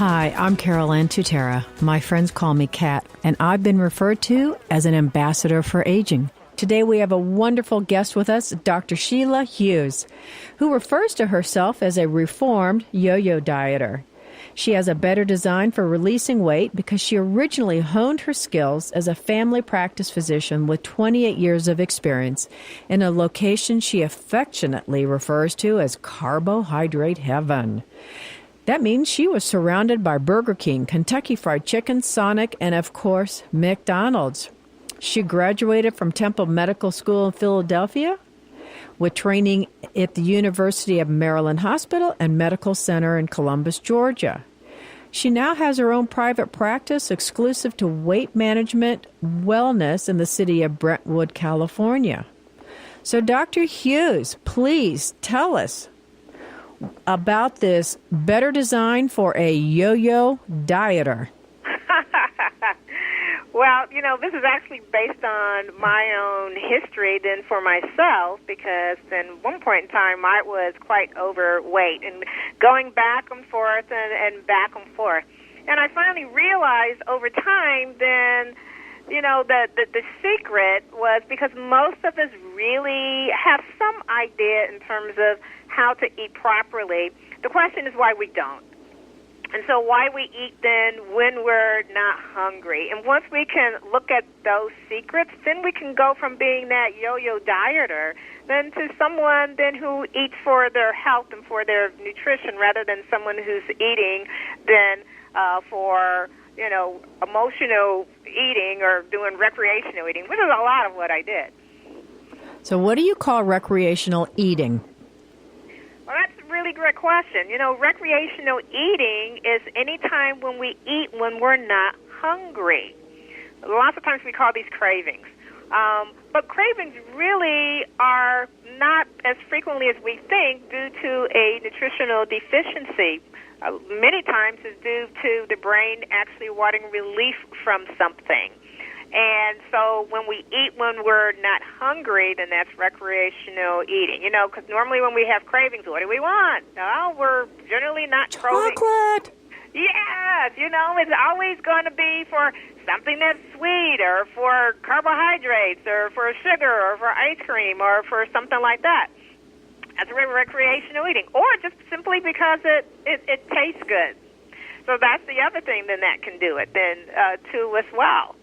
Hi, I'm Carol Ann Tutera. My friends call me Kat, and I've been referred to as an ambassador for aging. Today we have a wonderful guest with us, Dr. Sheila Hughes, who refers to herself as a reformed yo-yo dieter. She has a better design for releasing weight because she originally honed her skills as a family practice physician with 28 years of experience in a location she affectionately refers to as carbohydrate heaven. That means she was surrounded by Burger King, Kentucky Fried Chicken, Sonic, and of course, McDonald's. She graduated from Temple Medical School in Philadelphia with training at the University of Maryland Hospital and Medical Center in Columbus, Georgia. She now has her own private practice exclusive to weight management wellness in the city of Brentwood, California. So, Dr. Hughes, please tell us about this better design for a yo-yo dieter. Well, this is actually based on my own history then for myself, because at one point in time I was quite overweight and going back and forth and back and forth. And I finally realized over time then, that the secret was because most of us really have some idea in terms of how to eat properly. The question is why we don't. And so why we eat then when we're not hungry. And once we can look at those secrets, then we can go from being that yo-yo dieter then to someone then who eats for their health and for their nutrition rather than someone who's eating then for, emotional eating or doing recreational eating, which is a lot of what I did. So what do you call recreational eating? Well, that's a really great question. Recreational eating is any time when we eat when we're not hungry. Lots of times we call these cravings. But cravings really are not as frequently as we think due to a nutritional deficiency. Many times it's due to the brain actually wanting relief from something. And so when we eat when we're not hungry, then that's recreational eating. Because normally when we have cravings, what do we want? No, we're generally not craving. Chocolate! Yes, it's always going to be for something that's sweet or for carbohydrates or for sugar or for ice cream or for something like that. That's recreational eating. Or just simply because it tastes good. So that's the other thing then that can do it then too as well.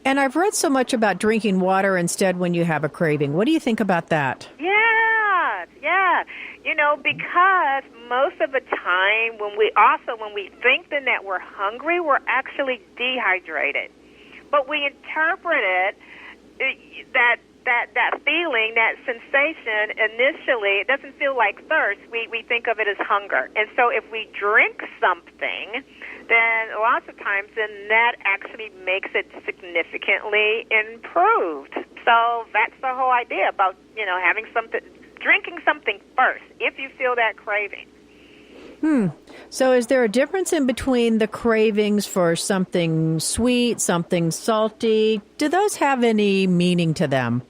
And I've read so much about drinking water instead when you have a craving. What do you think about that? Yeah. Because most of the time when we think then that we're hungry, we're actually dehydrated. But we interpret it, that feeling, that sensation, initially, it doesn't feel like thirst. We think of it as hunger. And so if we drink something, then lots of times then that actually makes it significantly improved. So that's the whole idea about, drinking something first if you feel that craving. So is there a difference in between the cravings for something sweet, something salty? Do those have any meaning to them?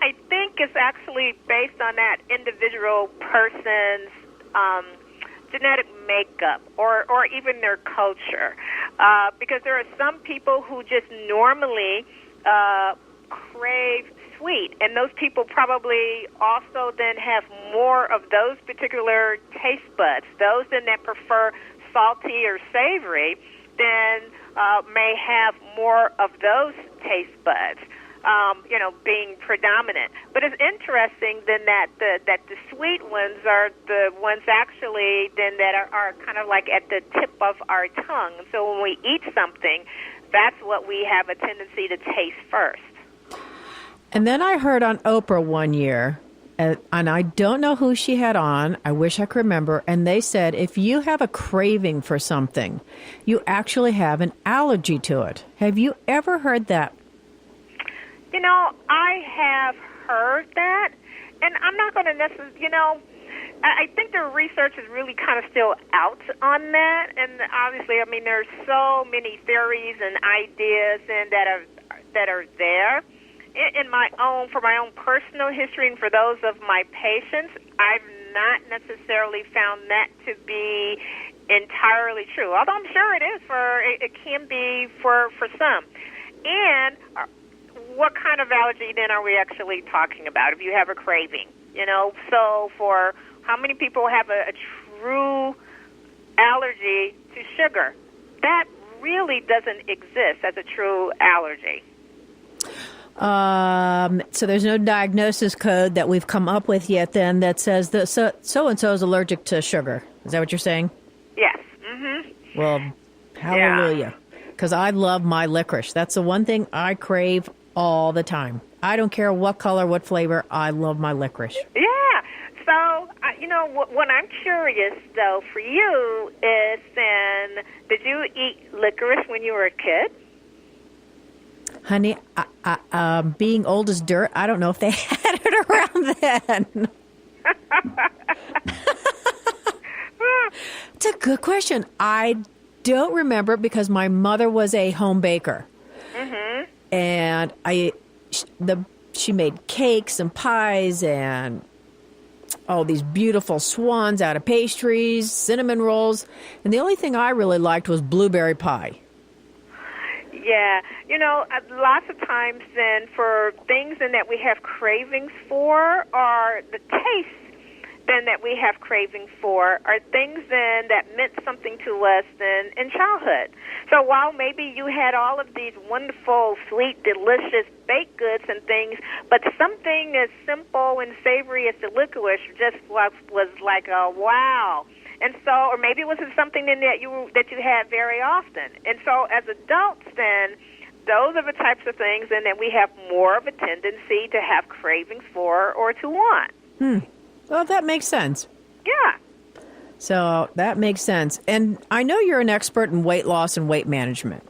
I think it's actually based on that individual person's genetic makeup or even their culture. Because there are some people who just normally crave sweet, and those people probably also then have more of those particular taste buds. Those then that prefer salty or savory then may have more of those taste buds. Being predominant. But it's interesting then that the sweet ones are the ones actually then that are kind of like at the tip of our tongue. So when we eat something, that's what we have a tendency to taste first. And then I heard on Oprah one year, and I don't know who she had on, I wish I could remember, and they said if you have a craving for something, you actually have an allergy to it. Have you ever heard that? I have heard that, and I'm not going to necessarily, I think the research is really kind of still out on that, and obviously, there's so many theories and ideas and that are there. For my own personal history and for those of my patients, I've not necessarily found that to be entirely true. Although I'm sure it is it can be for some. And what kind of allergy then are we actually talking about? If you have a craving, so for how many people have a true allergy to sugar? That really doesn't exist as a true allergy. So there's no diagnosis code that we've come up with yet then that says that so-and-so is allergic to sugar. Is that what you're saying? Yes. Mm-hmm. Well, hallelujah. Because I love my licorice. That's the one thing I crave all the time. I don't care what color, what flavor. I love my licorice. Yeah. So, what I'm curious, though, for you is then, did you eat licorice when you were a kid? Honey, being old as dirt, I don't know if they had it around then. It's a good question. I don't remember because my mother was a home baker. Mm-hmm. And she made cakes and pies and these beautiful swans out of pastries, cinnamon rolls. And the only thing I really liked was blueberry pie. Yeah, lots of times then for things then that we have cravings for are the tastes then that we have cravings for are things then that meant something to us then in childhood. So while maybe you had all of these wonderful, sweet, delicious baked goods and things, but something as simple and savory as the licorice just was like a wow. And so, or maybe it wasn't something then that you had very often. And so as adults then, those are the types of things then that we have more of a tendency to have cravings for or to want. Well, that makes sense. Yeah. So that makes sense. And I know you're an expert in weight loss and weight management.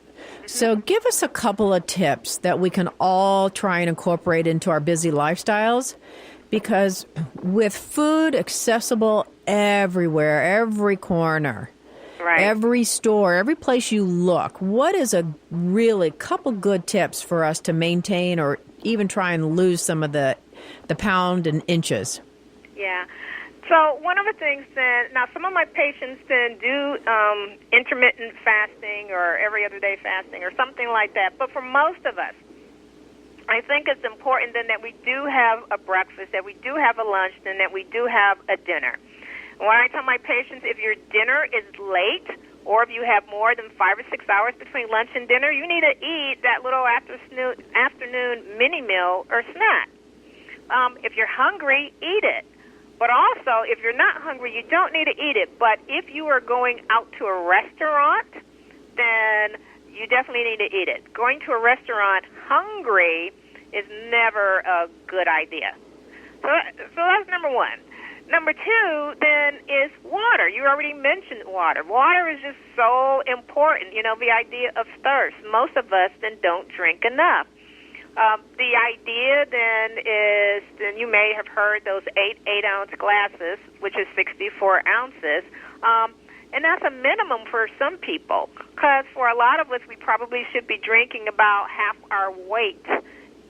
So give us a couple of tips that we can all try and incorporate into our busy lifestyles. Because with food accessible everywhere, every corner, right, every store, every place you look, what is a really couple good tips for us to maintain or even try and lose some of the pound and inches? Yeah. So one of the things then, now some of my patients then do intermittent fasting or every other day fasting or something like that. But for most of us, I think it's important then that we do have a breakfast, that we do have a lunch, and that we do have a dinner. And when I tell my patients if your dinner is late or if you have more than 5 or 6 hours between lunch and dinner, you need to eat that little afternoon mini meal or snack. If you're hungry, eat it. But also, if you're not hungry, you don't need to eat it. But if you are going out to a restaurant, then you definitely need to eat it. Going to a restaurant hungry is never a good idea. So that's number one. Number two, then, is water. You already mentioned water. Water is just so important. The idea of thirst. Most of us then don't drink enough. The idea then is, then you may have heard those 8-ounce glasses, which is 64 ounces. And that's a minimum for some people, because for a lot of us, we probably should be drinking about half our weight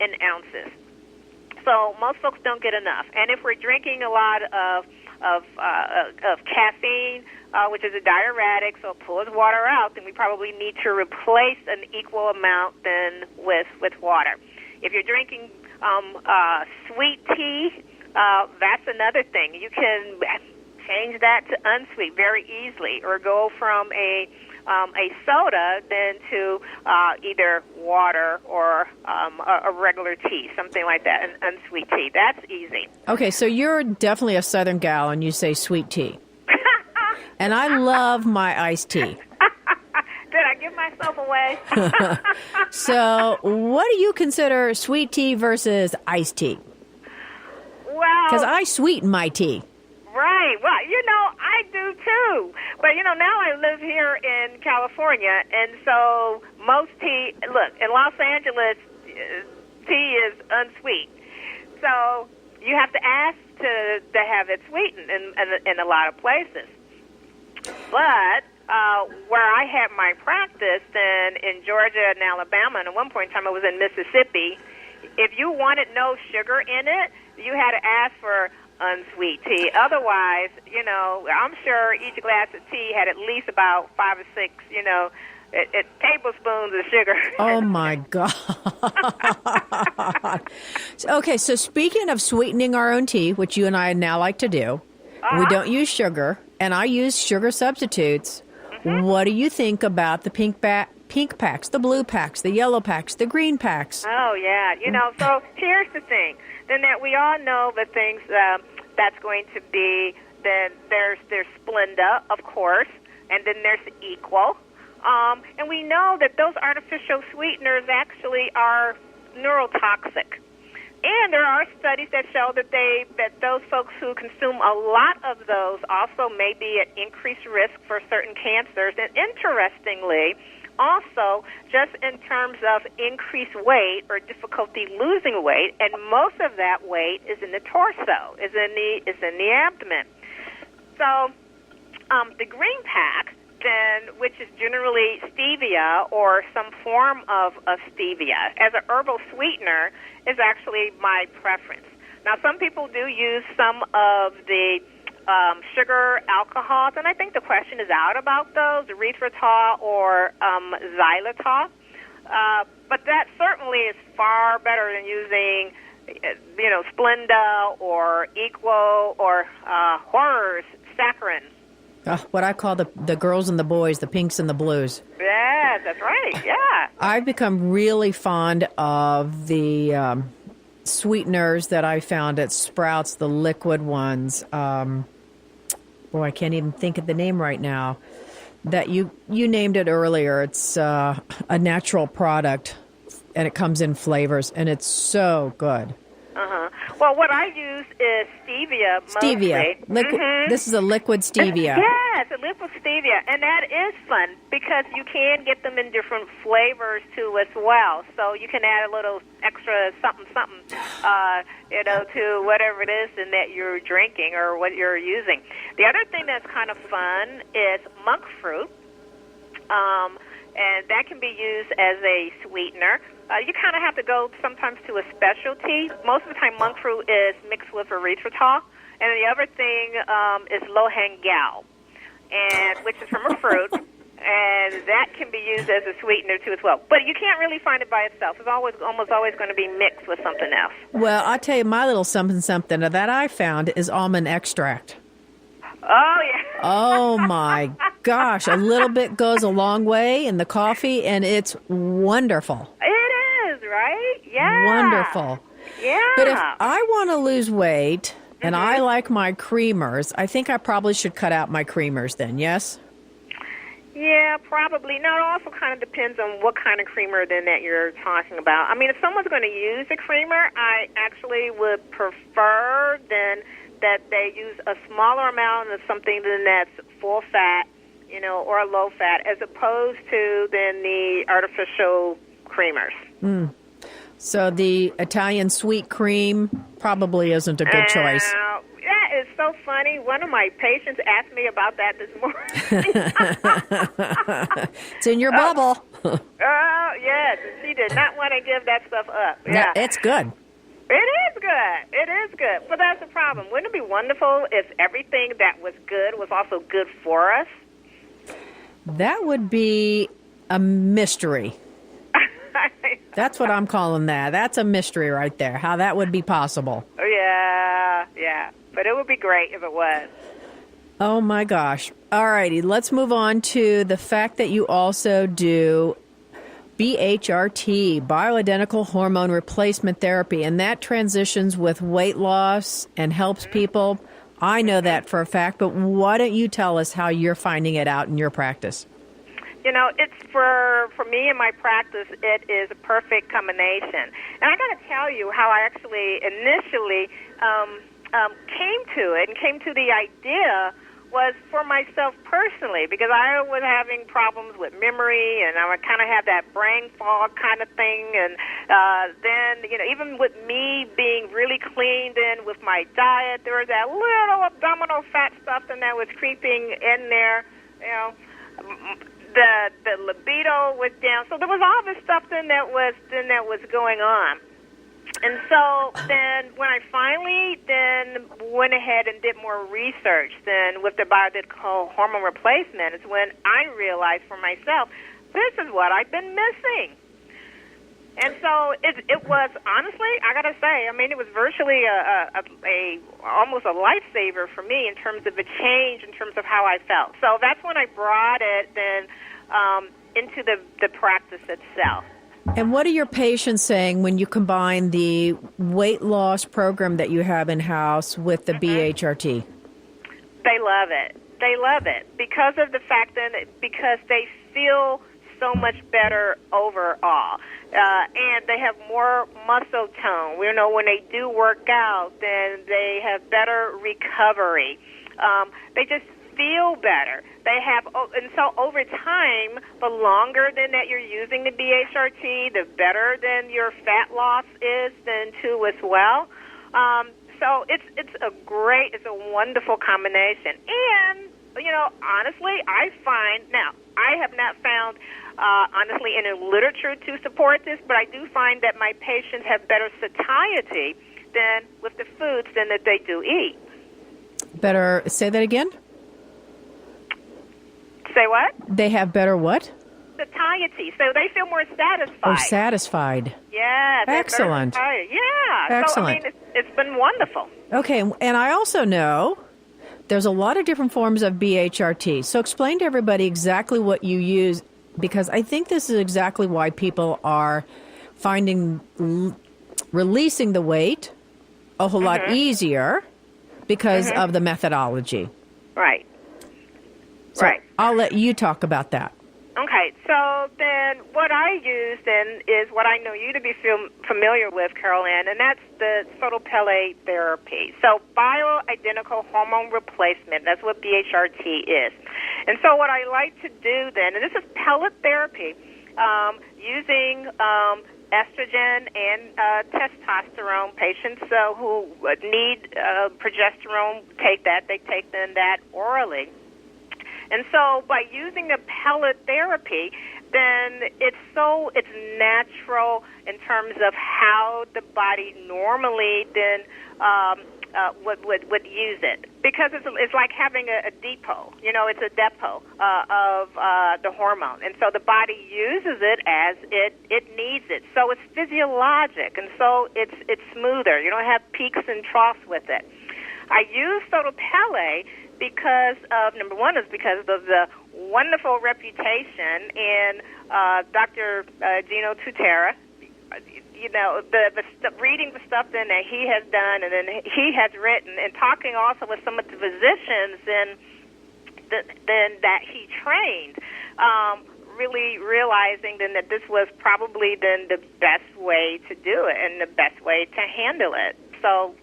in ounces. So most folks don't get enough. And if we're drinking a lot of caffeine, which is a diuretic, so it pulls water out, then we probably need to replace an equal amount then with water. If you're drinking sweet tea, that's another thing. You can change that to unsweet very easily, or go from a soda then to either water or a regular tea, something like that, an unsweet tea. That's easy. Okay, so you're definitely a Southern gal, and you say sweet tea. And I love my iced tea. Did I give myself away? So what do you consider sweet tea versus iced tea? Well, because I sweeten my tea. Right. Well, I do too. But, now I live here in California, and so most tea, look, in Los Angeles, tea is unsweet. So you have to ask to have it sweetened in a lot of places. But where I had my practice then in Georgia and Alabama, and at one point in time I was in Mississippi, if you wanted no sugar in it, you had to ask for unsweet tea. Otherwise, I'm sure each glass of tea had at least about 5 or 6, tablespoons of sugar. Oh, my God. Okay, so speaking of sweetening our own tea, which you and I now like to do, we don't use sugar, and I use sugar substitutes. Mm-hmm. What do you think about the pink packs, the blue packs, the yellow packs, the green packs? Oh, yeah. So here's the thing. Then that we all know the things that's going to be, then there's Splenda, of course, and then there's Equal. And we know that those artificial sweeteners actually are neurotoxic. And there are studies that show that those folks who consume a lot of those also may be at increased risk for certain cancers. And interestingly, also, just in terms of increased weight or difficulty losing weight, and most of that weight is in the torso, is in the abdomen. So the green pack, then, which is generally stevia or some form of stevia, as a herbal sweetener, is actually my preference. Now, some people do use some of the sugar alcohols, and I think the question is out about those, erythritol or xylitol. But that certainly is far better than using, Splenda or Equal or Horrors saccharin. What I call the girls and the boys, the pinks and the blues. Yeah, that's right, yeah. I've become really fond of the sweeteners that I found at Sprouts, the liquid ones. I can't even think of the name right now. That you named it earlier. It's a natural product, and it comes in flavors, and it's so good. Uh-huh. Well, what I use is stevia mostly. Stevia. Mm-hmm. This is a liquid stevia. Yes, a liquid stevia. And that is fun because you can get them in different flavors, too, as well. So you can add a little extra something, to whatever it is in that you're drinking or what you're using. The other thing that's kind of fun is monk fruit. And that can be used as a sweetener. You kind of have to go sometimes to a specialty. Most of the time, monk fruit is mixed with erythritol. And the other thing is lohan gal, which is from a fruit. And that can be used as a sweetener, too, as well. But you can't really find it by itself. It's almost always going to be mixed with something else. Well, I'll tell you, my little something that I found is almond extract. Oh, yeah. Oh, my gosh. A little bit goes a long way in the coffee, and it's wonderful. It is, right? Yeah. Wonderful. Yeah. But if I want to lose weight and I like my creamers, I think I probably should cut out my creamers then, yes? Yeah, probably. Now, it also kind of depends on what kind of creamer then that you're talking about. I mean, if someone's going to use a creamer, I actually would prefer then that they use a smaller amount of something then that's full fat, or low fat, as opposed to then the artificial creamers. Mm. So the Italian sweet cream probably isn't a good choice. That is so funny. One of my patients asked me about that this morning. It's in your bubble. Oh, yes. She did not want to give that stuff up. Yeah. It's good. It is good. It is good. But that's the problem. Wouldn't it be wonderful if everything that was good was also good for us? That would be a mystery. That's what I'm calling that. That's a mystery right there, how that would be possible. Yeah. But it would be great if it was. Oh, my gosh. All righty. Let's move on to the fact that you also do BHRT, bioidentical hormone replacement therapy, and that transitions with weight loss and helps people. I know that for a fact, but why don't you tell us how you're finding it out in your practice? It's for me in my practice, it is a perfect combination. And I got to tell you how I actually initially came to it and came to the idea was for myself personally, because I was having problems with memory, and I would kind of have that brain fog kind of thing. And then, even with me being really clean, then with my diet, there was that little abdominal fat stuff and that was creeping in there. The libido was down. So there was all this stuff then that was going on. And so then when I finally then went ahead and did more research then with the bioidentical hormone replacement is when I realized for myself, this is what I've been missing. And so it was, honestly, I got to say, I mean, it was virtually almost a lifesaver for me in terms of a change in terms of how I felt. So that's when I brought it then into the practice itself. And what are your patients saying when you combine the weight loss program that you have in-house with the BHRT? They love it. They love it because of the fact that because they feel so much better overall. And they have more muscle tone. You know, when they do work out, then they have better recovery. They just feel better. They have, and so over time, the longer then that you're using the BHRT, the better then your fat loss is then too as well. So it's a wonderful combination. And, you know, honestly, I find, now, I have not found, honestly, any literature to support this, but I do find that my patients have better satiety than with the foods than that they do eat. Better, say that again? Say what? They have better what? Satiety. So they feel more satisfied. Oh, satisfied. Yeah. Excellent. Yeah. Excellent. So, I mean, it's been wonderful. Okay, and I also know there's a lot of different forms of BHRT. So explain to everybody exactly what you use, because I think this is exactly why people are finding releasing the weight a whole lot easier because of the methodology. Right. So right. I'll let you talk about that. Okay, so then what I use then is what I know you to be familiar with, Carol Ann, and that's the photopellet therapy. So bioidentical hormone replacement, that's what BHRT is. And so what I like to do then, and this is pellet therapy, using estrogen and testosterone patients who need progesterone take that. They take then that orally. And so by using a pellet therapy, then it's natural in terms of how the body normally then would use it, because it's like having a depot. You know, it's a depot of the hormone, and so the body uses it as it needs it. So it's physiologic, and so it's smoother. You don't have peaks and troughs with it. I use photopellet because of, number one, is because of the wonderful reputation in Dr. Gino Tutera. You know, reading the stuff then that he has done and then he has written, and talking also with some of the physicians then that he trained, really realizing then that this was probably then the best way to do it and the best way to handle it. So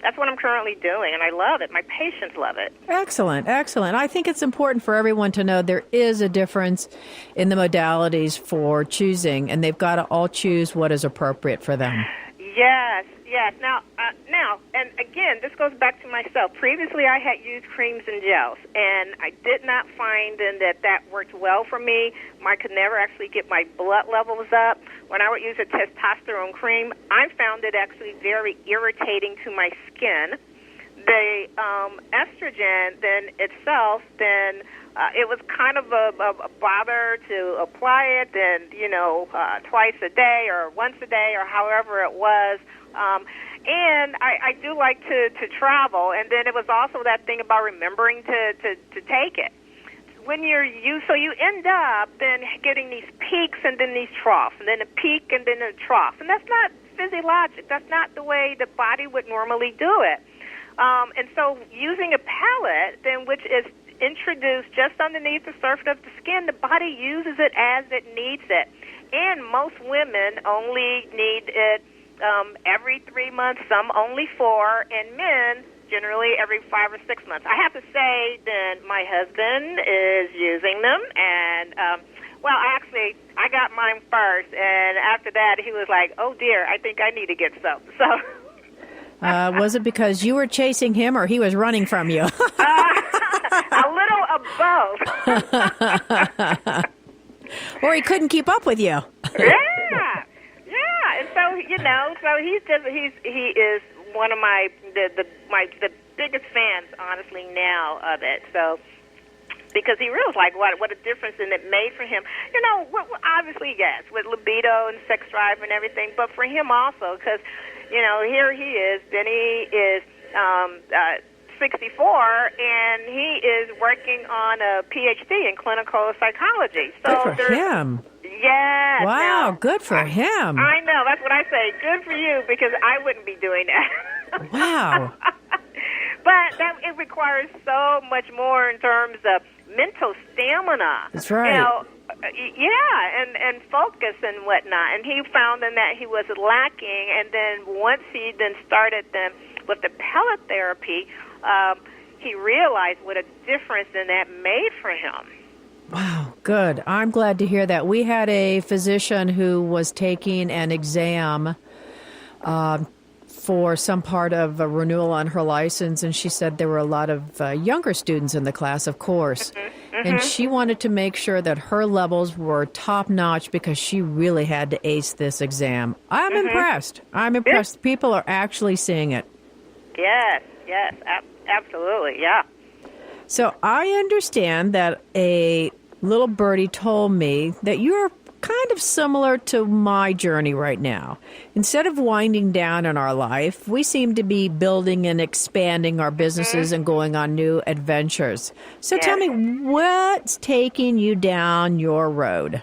that's what I'm currently doing, and I love it. My patients love it. Excellent, excellent. I think it's important for everyone to know there is a difference in the modalities for choosing, and they've got to all choose what is appropriate for them. Yes. Now, and again, this goes back to myself. Previously, I had used creams and gels, and I did not find then that worked well for me. I could never actually get my blood levels up. When I would use a testosterone cream, I found it actually very irritating to my skin. The estrogen then itself, then it was kind of a bother to apply it, then, you know, twice a day or once a day or however it was. And I do like to travel, and then it was also that thing about remembering to take it. When so you end up then getting these peaks and then these troughs, and then a peak and then a trough. And that's not physiologic. That's not the way the body would normally do it. And so using a pellet, then, which is introduced just underneath the surface of the skin, the body uses it as it needs it. And most women only need it every 3 months, some only 4, and men generally every 5 or 6 months. I have to say that my husband is using them, and I got mine first, and after that he was like, oh dear, I think I need to get some. So was it because you were chasing him or he was running from you? A little of both. Or he couldn't keep up with you. Yeah. And so, you So he is one of the biggest fans, honestly, now of it. So because he realized what a difference it made for him. Obviously, yes, with libido and sex drive and everything, but for him also, because here he is. Benny is 64, and he is working on a PhD in clinical psychology. So good for him. Yes. Wow, now, good for him. I know. That's what I say. Good for you, because I wouldn't be doing that. Wow. But it requires so much more in terms of mental stamina. That's right. And focus and whatnot. And he found that he was lacking. And then once he started with the pellet therapy, he realized what a difference that made for him. Wow, good. I'm glad to hear that. We had a physician who was taking an exam for some part of a renewal on her license, and she said there were a lot of younger students in the class, of course. Mm-hmm. And she wanted to make sure that her levels were top-notch because she really had to ace this exam. I'm impressed. I'm impressed. People are actually seeing it. Yes, absolutely, yeah. So I understand that a little birdie told me that you're kind of similar to my journey right now. Instead of winding down in our life, we seem to be building and expanding our businesses and going on new adventures. So tell me, what's taking you down your road?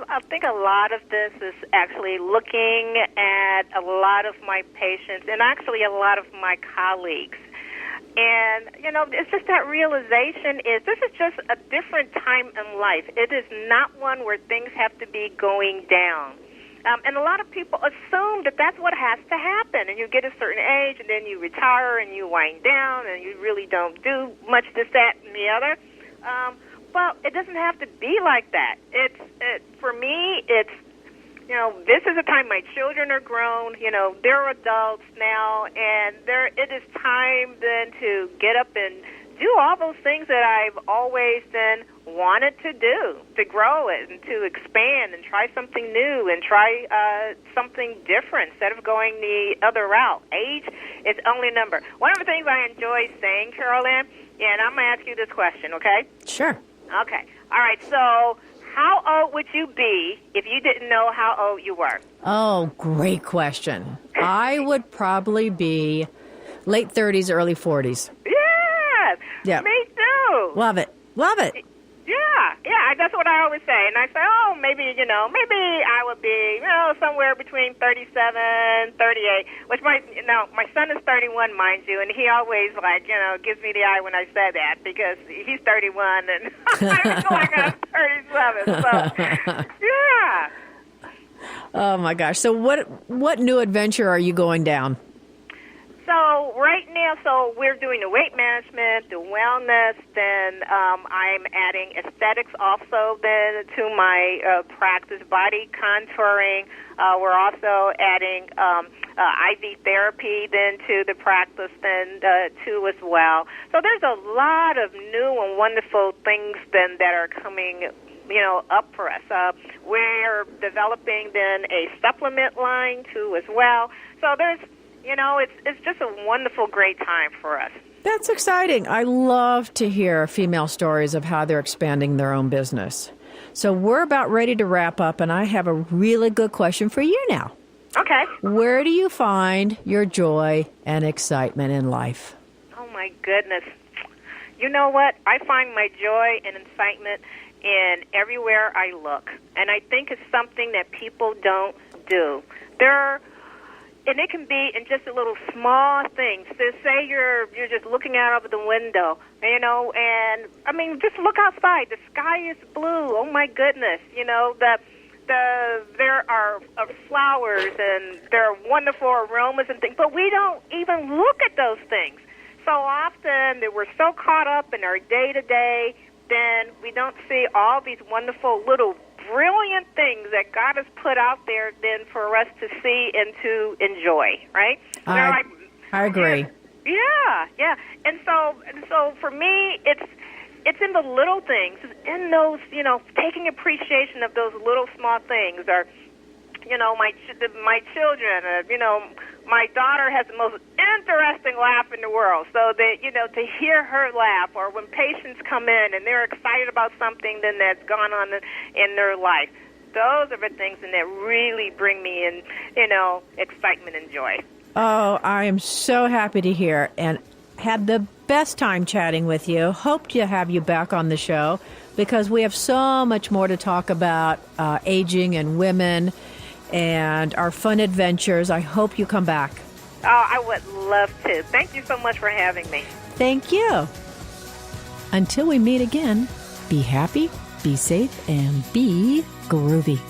I think a lot of this is actually looking at a lot of my patients and actually a lot of my colleagues. And, it's just that realization is this is just a different time in life. It is not one where things have to be going down. And a lot of people assume that that's what has to happen. And you get a certain age, and then you retire, and you wind down, and you really don't do much this, that, and the other. Well, it doesn't have to be like that. For me, it's, this is a time my children are grown, they're adults now, and it is time then to get up and do all those things that I've always then wanted to do, to grow it and to expand and try something new and try something different instead of going the other route. Age is only a number. One of the things I enjoy saying, Carolyn, and I'm going to ask you this question, okay? Sure. Okay. All right. So how old would you be if you didn't know how old you were? Oh, great question. I would probably be late 30s, early 40s. Yeah. Me too. Love it. Love it. Yeah, that's what I always say. And I say, maybe I would be, somewhere between 37, 38, which my son is 31, mind you, and he always, gives me the eye when I say that because he's 31 and I feel like I'm 37. So, yeah. Oh, my gosh. So what new adventure are you going down? So right now, we're doing the weight management, the wellness, then I'm adding aesthetics also then to my practice, body contouring. We're also adding IV therapy then to the practice then too as well. So there's a lot of new and wonderful things then that are coming up for us. We're developing then a supplement line too as well. So there's it's just a wonderful, great time for us. That's exciting. I love to hear female stories of how they're expanding their own business. So we're about ready to wrap up, and I have a really good question for you now. Okay. Where do you find your joy and excitement in life? Oh, my goodness. You know what? I find my joy and excitement in everywhere I look, and I think it's something that people don't do. And it can be in just a little small things. So say you're just looking out over the window, and I mean, just look outside. The sky is blue. Oh my goodness, there are flowers and there are wonderful aromas and things, but we don't even look at those things. So often that we're so caught up in our day to day, then we don't see all these wonderful little brilliant things that God has put out there then for us to see and to enjoy, right? I agree. Yeah. And so for me, it's in the little things, in those, taking appreciation of those little small things, or my children. My daughter has the most interesting laugh in the world. So that to hear her laugh, or when patients come in and they're excited about something that's gone on in their life, those are the things that really bring me in, excitement and joy. Oh, I am so happy to hear, and had the best time chatting with you. Hope to have you back on the show, because we have so much more to talk about aging and women and our fun adventures. I hope you come back. Oh, I would love to. Thank you so much for having me. Thank you. Until we meet again, be happy, be safe, and be groovy.